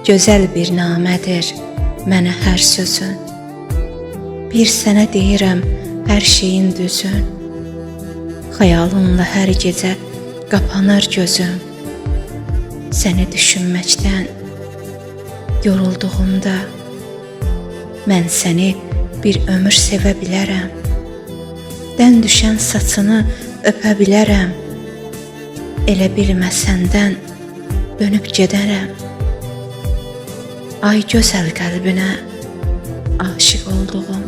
Gözəl bir namədir mənə hər sözün. Bir sənə deyirəm hər şeyin düzün. Xəyalınla hər gecə qapanır gözüm. Səni düşünməkdən yorulduğumda mən səni bir ömür sevə bilərəm. Dən düşən saçını öpə bilərəm. Elə bilmə səndən dönüb gedərəm. Ay gözəl qəlbinə aşiq olduğum.